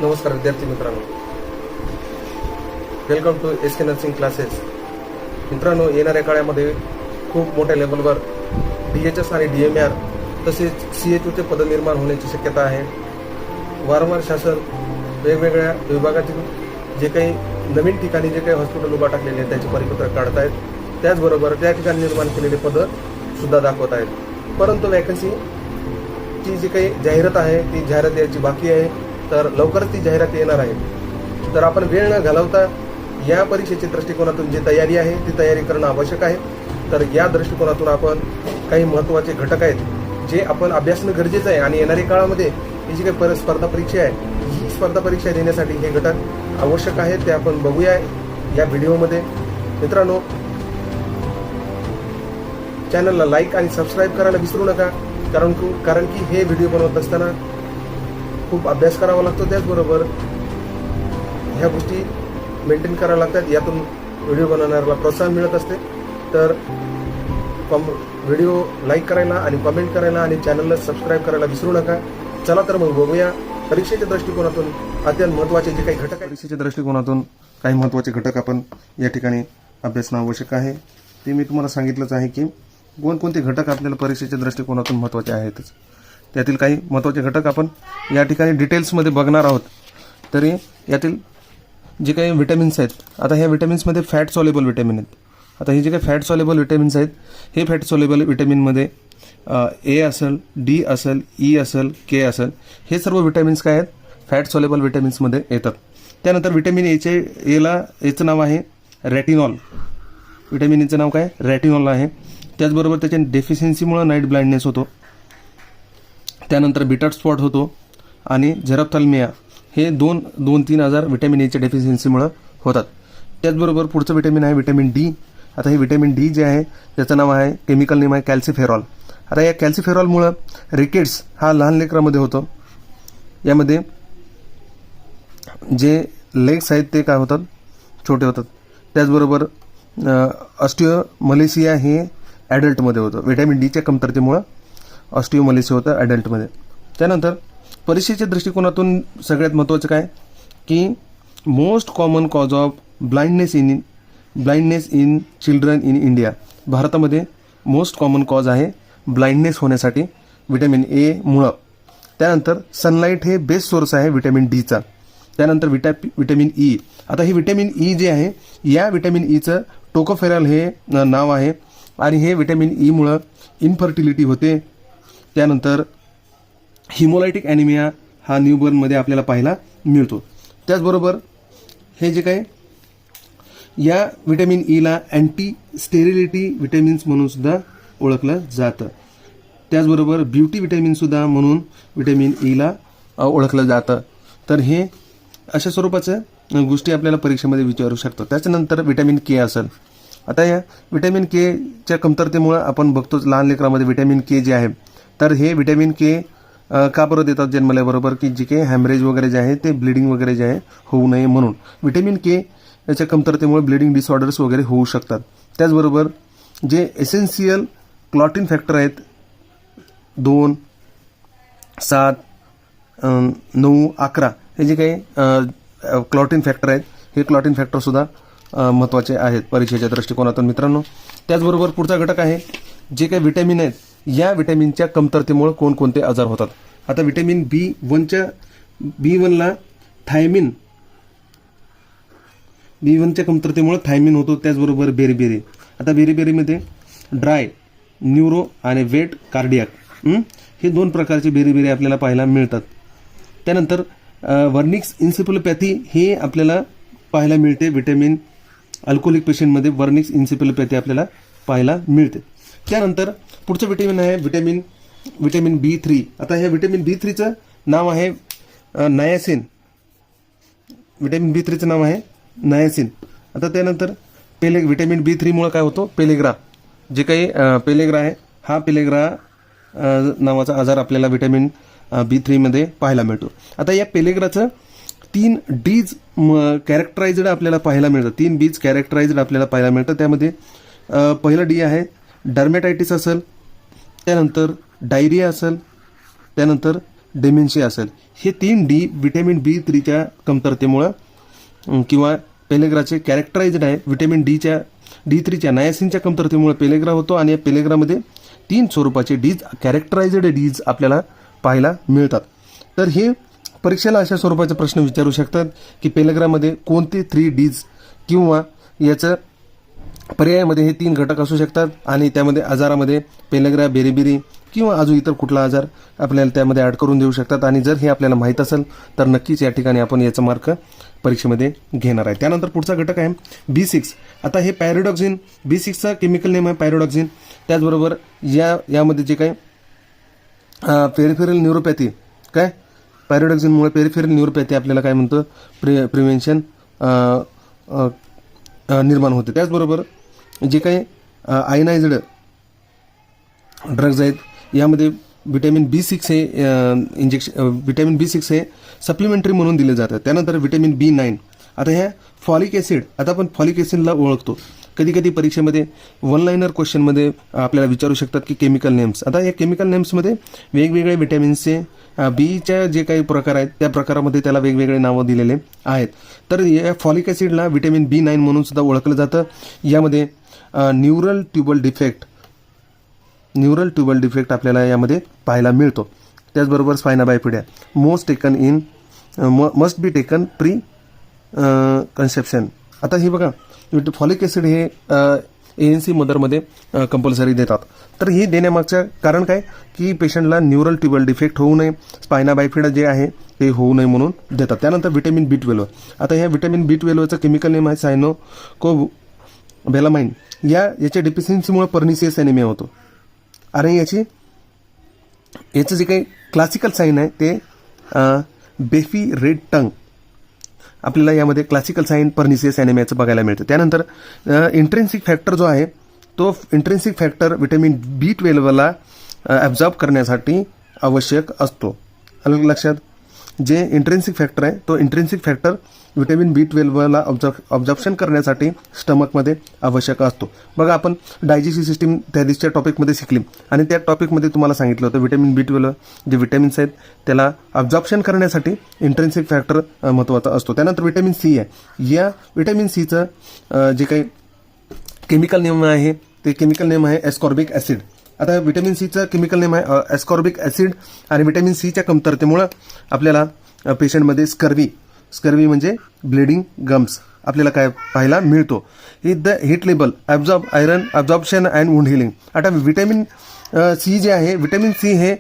नमस्कार विद्यार्थी मित्रांनो, welcome to SK nursing classes. मित्रांनो, येणाऱ्या काळामध्ये खूप मोठ्या लेवलवर DHS आणि DMR तसेच CHOचे पद निर्माण होण्याची शक्यता आहे. वारंवार शासन वेगवेगळ्या विभागातील जे काही नवीन ठिकाणी जे काही हॉस्पिटल उभा टाकलेले आहेत त्याचे परिपत्रक काढत आहेत. त्याचबरोबर त्या ठिकाणी निर्माण केलेले पदं सुद्धा दाखवत आहेत. परंतु वॅकन्सीची जी काही जाहिरात आहे ती जाहिरात यायची बाकी आहे. तर लवकरच ती जाहिरात येणार आहे. तर आपण वेळ न घालवता या परीक्षेच्या दृष्टिकोनातून जी तयारी आहे ती तयारी करणं आवश्यक आहे. तर या दृष्टिकोनातून आपण काही महत्त्वाचे घटक आहेत जे आपण अभ्यासणं गरजेचं आहे. आणि येणाऱ्या काळामध्ये ही जी काही स्पर्धा परीक्षा आहे ही स्पर्धा परीक्षा देण्यासाठी हे घटक आवश्यक आहेत ते आपण बघूया या व्हिडिओमध्ये. मित्रांनो, चॅनलला लाईक आणि सबस्क्राईब करायला विसरू नका, कारण की हे व्हिडिओ बनवत असताना खूप अभ्यास करावा लागतो. त्याचबरोबर ह्या गोष्टी मेंटेन कराव्या लागतात. यातून व्हिडिओ बनवणाऱ्याला प्रोत्साहन मिळत असते. तर व्हिडिओ लाईक करायला आणि कमेंट करायला आणि चॅनलला सबस्क्राईब करायला विसरू नका. चला तर मग बघूया परीक्षेच्या दृष्टिकोनातून अत्यंत महत्त्वाचे जे काही घटक आहेत. परीक्षेच्या दृष्टिकोनातून काही महत्त्वाचे घटक आपण या ठिकाणी अभ्यासणं आवश्यक आहे. ते मी तुम्हाला सांगितलंच आहे की कोणकोणते घटक आपल्याला परीक्षेच्या दृष्टिकोनातून महत्त्वाचे आहेतच. त्यातील काही महत्त्वाचे घटक आपण या ठिकाणी डिटेल्समध्ये बघणार आहोत. तरी यातील जे काही विटॅमिन्स आहेत, आता ह्या विटॅमिन्समध्ये फॅट सॉल्युबल विटॅमिन आहेत. आता हे जे काही फॅट सॉल्युबल विटॅमिन्स आहेत हे फॅट सॉल्युबल विटॅमिनमध्ये A असेल, D असेल, E असेल, K असेल, हे सर्व विटॅमिन्स काय आहेत फॅट सॉल्युबल विटॅमिन्समध्ये येतात. त्यानंतर विटॅमिन एचं नाव आहे रॅटिनॉल. विटॅमिन एचं नाव काय रॅटिनॉल आहे. त्याचबरोबर त्याच्या डेफिशियन्सीमुळे नाईट ब्लाइंडनेस होतो. त्यानंतर बिटाट स्पॉट होतो आणि झेरॉप्थॅल्मिया हे दोन तीन आजार विटॅमिन एच्या डेफिशियन्सीमुळे होतात. त्याचबरोबर पुढचं विटॅमिन आहे विटॅमिन डी. आता हे विटॅमिन डी जे आहे त्याचं नाव आहे केमिकल नेम आहे कॅल्सिफेरॉल. आता या कॅल्सिफेरॉलमुळं रिकेट्स हा लहान लेकरामध्ये होतो. यामध्ये जे लेग्स आहेत ते काय होतात छोटे होतात. त्याचबरोबर ऑस्टिओमलेसिया हे ॲडल्टमध्ये होतं. विटॅमिन डीच्या कमतरतेमुळं ऑस्टिओमलेसिया होतं ॲडल्टमध्ये. त्यानंतर परीक्षेच्या दृष्टिकोनातून सगळ्यात महत्त्वाचं काय की most common cause of blindness in children in India. भारतामध्ये मोस्ट कॉमन कॉज आहे ब्लाइंडनेस होण्यासाठी विटॅमिन ए मुळं. त्यानंतर सनलाईट हे बेस्ट सोर्स आहे विटॅमिन डीचा. त्यानंतर विटॅमिन ई. आता हे विटॅमिन ई जे आहे या विटॅमिन ईचं टोकोफेरॉल हे नाव आहे आणि हे विटॅमिन ई मुळं इनफर्टिलिटी होते. त्यानंतर हिमोलायटिक ॲनिमिया हा न्यूबॉर्नमध्ये आपल्याला पाहायला मिळतो. त्याचबरोबर हे जे काय या विटॅमिन ईला अँटी स्टेरिलिटी विटॅमिन्स म्हणून सुद्धा ओळखलं जातं. त्याचबरोबर ब्युटी विटॅमिनसुद्धा म्हणून विटॅमिन ईला ओळखलं जातं. तर हे अशा स्वरूपाच्या गोष्टी आपल्याला परीक्षेमध्ये विचारू शकतो. त्याच्यानंतर विटॅमिन के असेल. आता या विटॅमिन केच्या कमतरतेमुळं आपण बघतो लहान लेकरामध्ये विटॅमिन के जे आहे तर हे विटॅमिन के का बरं देतात जन्मल्याबरोबर की जे काही हॅमरेज वगैरे जे आहे ते ब्लिडिंग वगैरे जे आहे होऊ नये म्हणून. विटॅमिन के याच्या कमतरतेमुळे ब्लिडिंग डिसऑर्डर्स वगैरे होऊ शकतात. त्याचबरोबर जे एसेन्शियल क्लॉटिन फॅक्टर आहेत 2, 7, 9, 11 हे जे काही क्लॉटिन फॅक्टर आहेत हे क्लॉटिन फॅक्टरसुद्धा महत्त्वाचे आहेत परीक्षेच्या दृष्टिकोनातून मित्रांनो. त्याचबरोबर पुढचा घटक आहे जे काही विटॅमिन आहेत या विटॅमिनच्या कमतरतेमुळे कोणकोणते आजार होतात. आता विटॅमिन B1ला थायमिन B1च्या कमतरतेमुळे थायमिन होतो. त्याचबरोबर बेरीबेरी. आता बेरीबेरीमध्ये ड्राय, न्यूरो आणि वेट कार्डियाक हे 2 प्रकारचे बेरीबेरी आपल्याला पाहायला मिळतात. त्यानंतर वर्निक्स इन्सेफलोपॅथी हे आपल्याला पाहायला मिळते. विटॅमिन अल्कोहोलिक पेशंटमध्ये वर्निक्स इन्सेफलोपॅथी आपल्याला पाहायला मिळते. त्यानंतर पुढचं विटॅमिन आहे विटॅमिन B3. आता ह्या विटॅमिन B3चं नाव आहे नायासिन. विटॅमिन B3चं नाव आहे नायासिन. आता त्यानंतर विटॅमिन B3मुळे काय होतो पेलेग्रा. जे काही पेलेग्रा आहे हा पेलेग्रा नावाचा आजार आपल्याला विटॅमिन B3मध्ये पाहायला मिळतो. आता या पेलेग्राचं 3 डीज कॅरेक्टराइज्ड आपल्याला पाहायला मिळतं. 3 बीज कॅरेक्टराइज्ड आपल्याला पाहायला मिळतं. त्यामध्ये पहिलं डी आहे डर्मेटायटिस असेल, त्यानंतर डायरिया असेल, त्यानंतर डेमेन्शिया असेल. हे 3 डी व्हिटॅमिन B3च्या कमतरतेमुळं किंवा पेलेग्राचे कॅरेक्टराइज्ड आहे. व्हिटॅमिन D3च्या नायसिनच्या कमतरतेमुळे पेलेग्रा होतो आणि या पेलेग्रामध्ये 3 स्वरूपाचे डीज कॅरेक्टराइज्ड डीज आपल्याला पाहायला मिळतात. तर हे परीक्षेला अशा स्वरूपाचे प्रश्न विचारू शकतात की पेलेग्रामध्ये कोणते 3 डीज किंवा याचं पर्यायामध्ये हे 3 घटक असू शकतात आणि त्यामध्ये आजारामध्ये पेलेग्रा, बेरीबेरी किंवा अजून इतर कुठला आजार आपल्याला त्यामध्ये ॲड करून देऊ शकतात. आणि जर हे आपल्याला माहीत असेल तर नक्कीच या ठिकाणी आपण याचा मार्क परीक्षेमध्ये घेणार आहे. त्यानंतर पुढचा घटक आहे B6. आता हे पॅरोडॉक्झिन, B6चा केमिकल नेम आहे पॅरोडॉक्झिन. त्याचबरोबर यामध्ये जे काही पेरिफेरल न्यूरोपॅथी, काय पॅरोडॉक्झिनमुळे पेरिफेरल न्यूरोपॅथी आपल्याला काय म्हणतं, प्रिव्हेन्शन निर्माण होते. त्याचबरोबर जे काही आयनाइज्ड ड्रग्ज आहेत यामध्ये व्हिटॅमिन B6 हे व्हिटॅमिन B6 हे सप्लिमेंटरी म्हणून दिले जातात. त्यानंतर व्हिटॅमिन B9. आता ह्या फॉलिक ॲसिड, आता आपण फॉलिक ॲसिडला ओळखतो. कधी कधी परीक्षेमध्ये 1 लाइनर क्वेश्चनमध्ये आपल्याला विचारू शकतात की केमिकल नेम्स. आता या केमिकल नेम्समध्ये वेगवेगळे व्हिटॅमिन्सचे बीच्या जे काही प्रकार आहेत त्या प्रकारामध्ये त्याला वेगवेगळे नावं दिलेले आहेत. तर या फॉलिक ॲसिडला व्हिटॅमिन B9 म्हणून सुद्धा ओळखलं जातं. यामध्ये न्यूरल ट्युबल डिफेक्ट आपल्याला यामध्ये पाहायला मिळतो. त्याचबरोबर spina bifida must be taken pre conception. आता हे बघा, फॉलिक ॲसिड हे ANC मदरमध्ये कंपल्सरी देतात. तर हे देण्यामागचं कारण काय की पेशंटला न्यूरल ट्युबल डिफेक्ट होऊ नये, स्पायना बायफिडा जे आहे ते होऊ नये म्हणून देतात. त्यानंतर व्हिटॅमिन B12. आता ह्या व्हिटॅमिन B12चं केमिकल नेम आहे सायनोकोबॅलामाइन. याच्या डिफिशियन्सीमुळे पर्निशियस ॲनिमिया होतो. आणि याचं जे काही क्लासिकल साईन आहे ते बेफी रेड टंग आपल्याला यामध्ये क्लासिकल साईन पर्निशियस ॲनिमियाचं बघायला मिळतं. त्यानंतर इंट्रेन्सिक फॅक्टर जो आहे तो इंट्रेन्सिक फॅक्टर व्हिटॅमिन B12ला ॲब्झॉर्ब करण्यासाठी आवश्यक असतो. अलग लक्षात, जे इंट्रेन्सिक फॅक्टर आहे तो इंट्रेन्सिक फॅक्टर व्हिटॅमिन B12ला ऑब्झॉर्प्शन करण्यासाठी स्टमकमध्ये आवश्यक असतो. बघा, आपण डायजेस्टिव्ह सिस्टीम त्या दिवशीच्या टॉपिकमध्ये शिकली आणि त्या टॉपिकमध्ये तुम्हाला सांगितलं होतं व्हिटॅमिन B12 जे व्हिटॅमिन्स आहेत त्याला ऑब्झॉर्प्शन करण्यासाठी इंट्रेन्सिक फॅक्टर महत्त्वाचा असतो. त्यानंतर व्हिटॅमिन C आहे. या व्हिटॅमिन Cचं जे काही केमिकल नेम आहे ते केमिकल नेम आहे एस्कॉर्बिक ॲसिड. आता व्हिटॅमिन Cचं केमिकल नेम आहे एस्कॉर्बिक ॲसिड. आणि व्हिटॅमिन Cच्या कमतरतेमुळं आपल्याला पेशंटमध्ये स्कर्वी म्हणजे ब्लिडिंग गम्स आपल्याला काय पाहायला मिळतो. The hit label iron absorption and wound healing. आता व्हिटॅमिन C जे आहे, व्हिटॅमिन C हे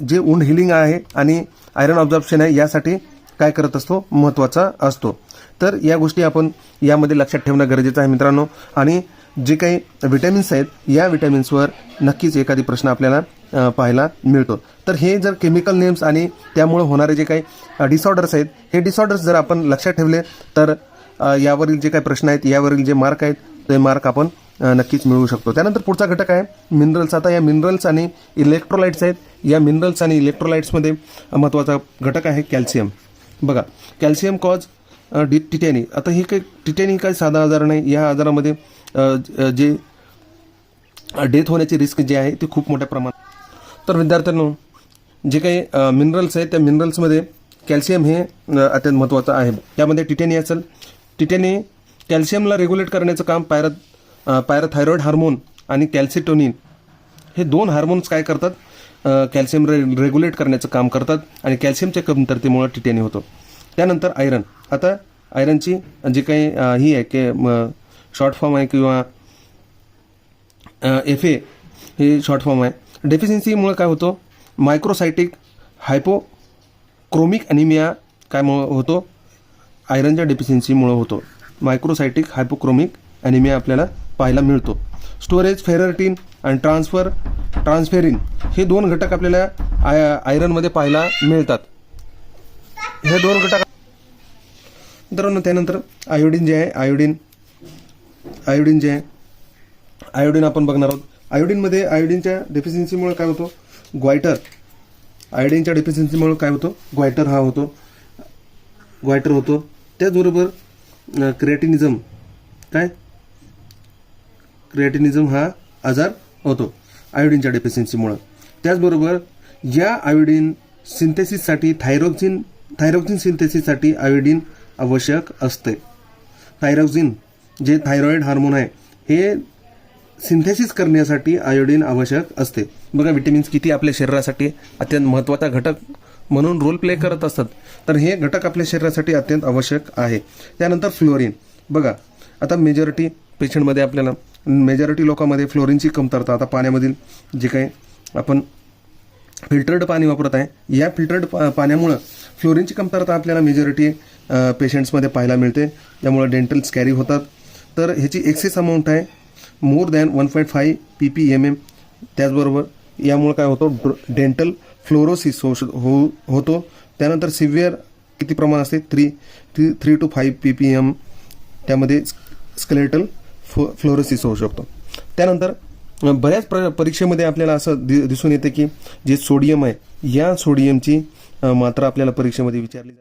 जे वुंड हिलिंग आहे आणि आयरन ऑब्झॉर्प्शन आहे यासाठी काय करत असतो, महत्त्वाचा असतो. तर या गोष्टी आपण यामध्ये लक्षात ठेवणं गरजेचं आहे मित्रांनो. आणि जे काही विटॅमिन्स आहेत या विटॅमिन्सवर नक्कीच एखादी प्रश्न आपल्याला पाहायला मिळतो. तर हे जर केमिकल नेम्स आणि त्यामुळे होणारे जे काही डिसऑर्डर्स आहेत हे डिसऑर्डर्स जर आपण लक्षात ठेवले तर यावरील जे काही प्रश्न आहेत यावरील जे मार्क आहेत ते मार्क आपण नक्कीच मिळवू शकतो. त्यानंतर पुढचा घटक आहे मिनरल्स. आता या मिनरल्स आणि इलेक्ट्रोलाइट्स आहेत. या मिनरल्स आणि इलेक्ट्रोलाइट्समध्ये महत्त्वाचा घटक आहे कॅल्शियम. बघा, कॅल्शियम कॉज टिटॅनी. आता ही काही टिटॅनी काही साधा आजार नाही. या आजारामध्ये जे डेथ होण्याची रिस्क जे आहे ते खूप मोठ्या प्रमाणात. तर विद्यार्थ्यांनो, जे काही मिनरल्स आहेत त्या मिनरल्समध्ये कॅल्शियम हे अत्यंत महत्त्वाचं आहे. त्यामध्ये टिटॅनी असेल. टिटॅनी कॅल्शियमला रेग्युलेट करण्याचं काम पॅराथायरॉइड हार्मोन आणि कॅल्सिटोनिन हे 2 हार्मोन्स काय करतात, कॅल्शियम रेग्युलेट करण्याचं काम करतात आणि कॅल्शियमच्या कमतरतेमुळे टिटॅनी होतो. त्यानंतर आयरन. आता आयरनची जी काही ही आहे की शॉर्ट फॉर्म आहे किंवा FA हे शॉर्ट फॉर्म आहे. डेफिशियन्सीमुळे काय होतं, मायक्रोसायटिक हायपोक्रोमिक ॲनिमिया काय होतो, आयरनच्या डेफिशियन्सीमुळे होतो. मायक्रोसायटिक हायपोक्रोमिक ॲनिमिया आपल्याला पाहायला मिळतो. स्टोरेज फेरटिन आणि ट्रान्सफेरिन हे 2 घटक आपल्याला आयरनमध्ये पाहायला मिळतात. हे 2 घटक मित्रांनो. त्यानंतर आयोडीन जे आहे, आयोडीन आपण बघणार आहोत. आयोडीनमध्ये आयोडीनच्या डेफिशियन्सीमुळे काय होतो, आयोडीनच्या डेफिशियन्सीमुळे काय होतो, ग्वायटर होतो. त्याचबरोबर क्रिएटिनिझम हा आजार होतो आयोडीनच्या डेफिशियन्सीमुळे. त्याचबरोबर या आयोडीन सिंथेसिससाठी थायरॉक्झिन सिंथेसिससाठी आयोडीन आवश्यक असते. थायरॉक्झिन जे थायरॉइड हार्मोन आहे हे सिंथेसिस करण्यासाठी आयोडीन आवश्यक असते. बघा विटॅमिन्स किती आपल्या शरीरासाठी अत्यंत महत्त्वाचा घटक म्हणून रोल प्ले करत असतात. तर हे घटक आपल्या शरीरासाठी अत्यंत आवश्यक आहे. त्यानंतर फ्लोरीन. बघा आता मेजॉरिटी पेशंटमध्ये आपल्याला मेजॉरिटी लोकांमध्ये फ्लोरीनची कमतरता, आता पाण्यामधील जे काही आपण फिल्टर्ड पाणी वापरत आहे या फिल्टर्ड पाण्यामुळं फ्लोरीनची कमतरता आपल्याला मेजॉरिटी पेशंट्समध्ये पाहायला मिळते. त्यामुळे डेंटल स्कॅरी होतात. तर ह्याची एक्सेस अमाऊंट आहे मोर दॅन 1.5 ppm. त्याचबरोबर यामुळे काय होतं डेंटल फ्लोरोसिस होतो. त्यानंतर सिव्हिअर किती प्रमाण असते 3 to 5 ppm त्यामध्ये स्केलेटल फ्लोरोसिस होऊ शकतो. त्यानंतर बऱ्याच परीक्षेमध्ये आपल्याला असं दिसून येते की जे सोडियम आहे या सोडियमची मात्रा आपल्याला परीक्षेमध्ये विचारली जाते.